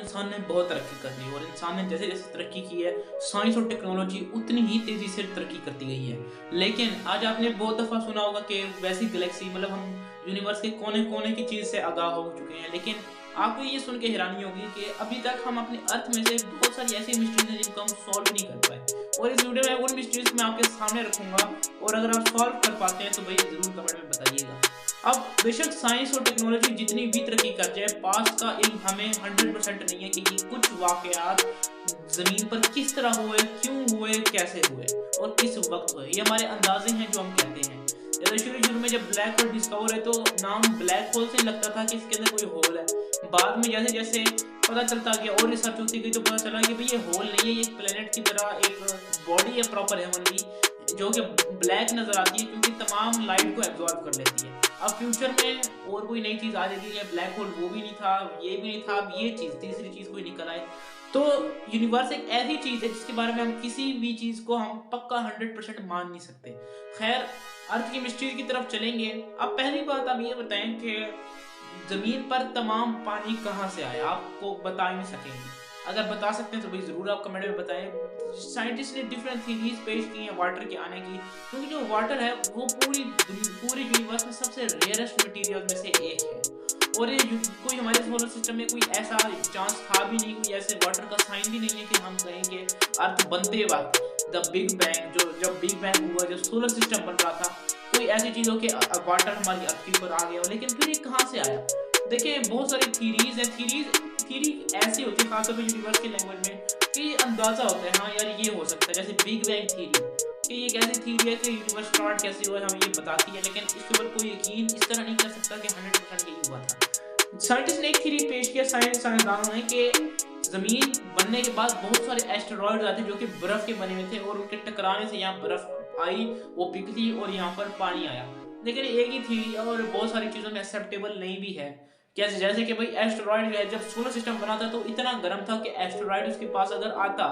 इंसान ने बहुत तरक्की कर ली और इंसान ने जैसे जैसे तरक्की की है, साइंस और टेक्नोलॉजी उतनी ही तेज़ी से तरक्की करती गई है। लेकिन आज आपने बहुत दफ़ा सुना होगा कि वैसी गैलेक्सी मतलब हम यूनिवर्स के कोने-कोने की चीज़ से आगाह हो चुके हैं। लेकिन आपको ये सुन के हैरानी होगी कि अभी तक हम अपने अर्थ में से बहुत सारी ऐसी मिस्ट्रीज़ हैं जिनको हम सॉल्व नहीं कर पाए। और इस वीडियो में उन मिस्ट्रीज़ मैं आपके सामने रखूँगा और अगर आप सॉल्व कर पाते हैं तो भई ज़रूर कमेंट में बताइएगा। अब बेशक साइंस और टेक्नोलॉजी जितनी भी तरक्की कर जाए, पास्ट का इल्म हमें 100% नहीं है कि ये कुछ वाक़यात ज़मीन पर किस तरह हुए, क्यों हुए, कैसे हुए और किस वक़्त हुए। ये हमारे अंदाज़े हैं जो हम कहते हैं। जैसे शुरू-शुरू में जब ब्लैक होल डिस्कवर है तो नाम ब्लैक होल से लगता था कि इसके अंदर कोई होल है। बाद में जैसे-जैसे पता चलता गया और रिसर्च होती गई तो पता चला कि भई ये होल नहीं है, ये एक प्लैनेट की तरह एक बॉडी है प्रॉपर हेवनली जो कि ब्लैक नज़र आती है क्योंकि तमाम लाइट को एब्ज़ॉर्ब कर लेती है। अब फ्यूचर में और कोई नई चीज़ आ जाएगी, ये ब्लैक होल वो भी नहीं था, ये भी नहीं था, अब ये चीज़ तीसरी चीज़ कोई निकल आए। तो यूनिवर्स एक ऐसी चीज़ है जिसके बारे में हम किसी भी चीज़ को हम पक्का 100% मान नहीं सकते। खैर अर्थ की मिस्ट्री की तरफ चलेंगे। अब पहली बात आप ये बताएं कि ज़मीन पर तमाम पानी कहाँ से आया? आपको बता ही नहीं सकेंगे। अगर बता सकते हैं तो भाई ज़रूर आप कमेंट में बताएं। साइंटिस्ट ने डिफरेंट थ्योरीज पेश की हैं वाटर के आने की, क्योंकि जो वाटर है वो पूरे यूनिवर्स में सबसे रेयरेस्ट मटेरियल में से एक है। और ये कोई हमारे सोलर सिस्टम में कोई ऐसा चांस था भी नहीं, कोई ऐसे वाटर का साइन भी नहीं है कि हम कहेंगे अर्थ बनते वक्त जब बिग बैंग हुआ, जब सोलर सिस्टम बन रहा था, कोई ऐसी चीज़ हो कि वाटर हमारी अर्थ के ऊपर आ गया हो। लेकिन फिर ये कहाँ से आया? देखिए बहुत सारी थ्योरीज हैं। थ्योरी ऐसी होती है खासतौर पर यूनिवर्स के लैंग्वेज में कि अंदाज़ा होता है हाँ यार ये हो सकता है। जैसे बिग बैंग थ्योरी कि ये एक ऐसी थ्योरी है कि यूनिवर्स स्टार्ट कैसे हुआ हमें ये बताती है, लेकिन इसके ऊपर कोई यकीन इस तरह नहीं कर सकता कि 100% यही हुआ था। साइंटिस्ट ने एक थ्योरी पेश किया साइंसदानों ने कि ज़मीन बनने के बाद बहुत सारे एस्टेरॉयड्स आते जो कि बर्फ़ के बने हुए थे और उनके टकराने से यहाँ बर्फ़ आई, वो पिघली और यहाँ पर पानी आया। लेकिन एक ही थ्योरी और बहुत सारी चीज़ों में एक्सेप्टेबल नहीं भी है। जैसे कि भाई एस्टेरॉयड है, जब सोलर सिस्टम बना था तो इतना गर्म था कि एस्टेरॉयड उसके पास अगर आता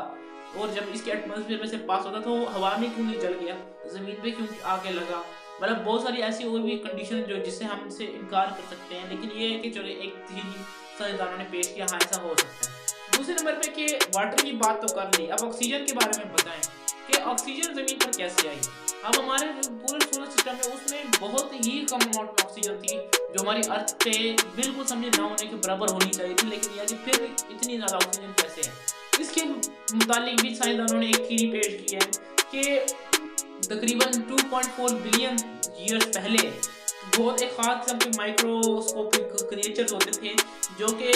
और जब इसके एटमॉस्फेयर में से पास होता तो हवा में क्यों नहीं जल गया, ज़मीन पे क्यों आके लगा। मतलब बहुत सारी ऐसी और भी कंडीशन जो जिससे हम इनसे इनकार कर सकते हैं। लेकिन ये है कि चलो एक थ्योरी साइंसदानों ने पेश किया, हाँ ऐसा हो सकता है। दूसरे नंबर पे कि वाटर की बात तो कर ली, अब ऑक्सीजन के बारे में बताएं कि ऑक्सीजन ज़मीन पर कैसे आई। अब हमारे पूरे सोलर सिस्टम में उसमें बहुत ही कम अमाउंट में ऑक्सीजन थी जो हमारी अर्थ पे बिल्कुल समझे ना होने के बराबर होनी चाहिए थी, लेकिन यार फिर भी इतनी ज़्यादा ऑक्सीजन कैसे है। इसके मुतालिक भी साइंसदानों ने एक थ्योरी पेश की है कि तकरीबन 2.4 बिलियन ईयर्स पहले बहुत एक खास किस्म के माइक्रोस्कोपिक क्रिएचर्स होते थे जो कि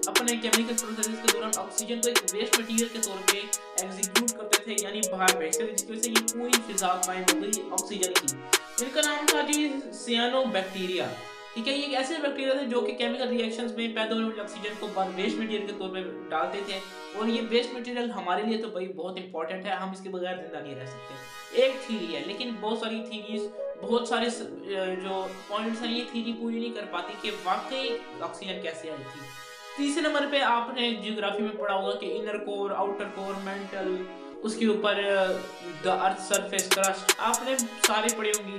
अपने केमिकल प्रोसेसेस के दौरान ऑक्सीजन को एक वेस्ट मटेरियल के तौर पे एग्जीक्यूट करते थे, यानी बाहर भेजते थे, जिसकी वजह से ये पूरी फिजा कायम हो गई ऑक्सीजन की। इनका नाम था जी सियानोबैक्टीरिया। ठीक है, ये एक ऐसे बैक्टीरिया थे जो कि केमिकल रिएक्शंस में पैदा होने वाले ऑक्सीजन को वेस्ट मटेरियल के तौर पे डालते थे और ये वेस्ट मटेरियल हमारे लिए तो भाई बहुत इंपॉर्टेंट है, हम इसके बगैर जिंदा नहीं रह सकते। एक थ्योरी है, लेकिन बहुत सारी थ्योरीज बहुत सारे जो पॉइंट्स हैं ये थ्योरी पूरी नहीं कर पाती कि वाकई ऑक्सीजन कैसे आई थी। तीसरे नंबर पे आपने जियोग्राफी में पढ़ा होगा कि inner core, outer core, mental, उसके ऊपर द अर्थ सरफेस क्रस्ट, आपने सारे पढ़े होंगी।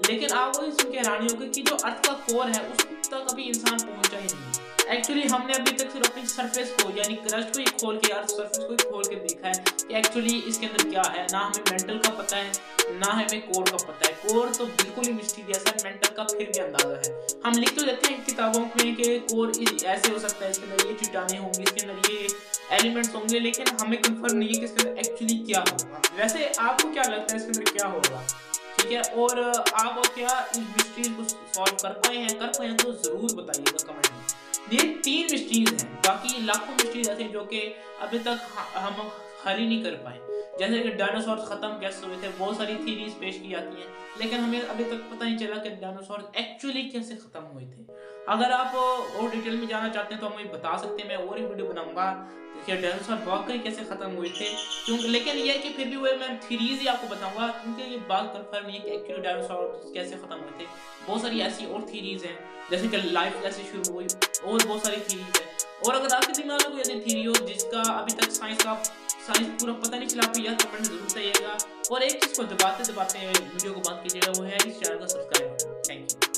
लेकिन आपको ये सुन के हैरानी होगी कि जो अर्थ का कोर है उस तक अभी इंसान पहुंचा ही नहीं। एक्चुअली हमने अभी तक सिर्फ अपनी सरफेस को यानी क्रस्ट को ही खोल के, अर्थ सरफेस को ही खोल के देखा है कि एक्चुअली इसके अंदर क्या है। ना हमें मेंटल का पता है, ना हमें कोर का पता है। कोर तो बिल्कुल ही मिस्टीरियस है, मेंटल का फिर भी अंदाजा है। हम लिख तो देते हैं किताबों में कि कोर ऐसे हो सकता है, इसके अंदर ये चट्टानें होंगी, इसके अंदर ये एलिमेंट्स होंगे, लेकिन हमें कंफर्म नहीं है कि इसके अंदर एक्चुअली क्या होगा। वैसे आपको क्या लगता है इसके अंदर क्या होगा? ठीक है, और आप क्या इस मिस्ट्रीज को सॉल्व कर पाए हैं तो जरूर बताइएगा कमेंट में। ये 3 मिस्ट्रीज हैं, बाकी लाखों मिस्ट्रीज ऐसे जो कि अभी तक हम हल ही नहीं कर पाए। जैसे कि डायनासोर खत्म कैसे हुए थे, बहुत सारी थ्योरीज पेश की जाती हैं, लेकिन हमें अभी तक पता नहीं चला कि डायनासोर एक्चुअली कैसे खत्म हुए थे। अगर आप और डिटेल में जाना चाहते हैं तो हमें बता सकते हैं, मैं और एक वीडियो बनाऊंगा कि डायनासोर वाकई कैसे खत्म हुए थे। क्योंकि लेकिन ये है कि फिर भी वो मैं थ्योरीज ही आपको बताऊंगा, क्योंकि ये बात कंफर्म नहीं है कि एक्चुअली डायनासोर कैसे खत्म हुए थे। बहुत सारी ऐसी और थ्योरीज हैं, जैसे कि लाइफ कैसे शुरू हुई, और बहुत सारी थ्योरीज हैं। और अगर आपके दिमाग में कोई ऐसी थ्योरी हो जिसका अभी तक साइंस पूरा पता नहीं चला, आपको यह कमेंट में जरूर बताइएगा। और एक चीज़ को दबाते वीडियो को बंद कीजिएगा, वो है इस चैनल का सब्सक्राइब बटन। Thank you.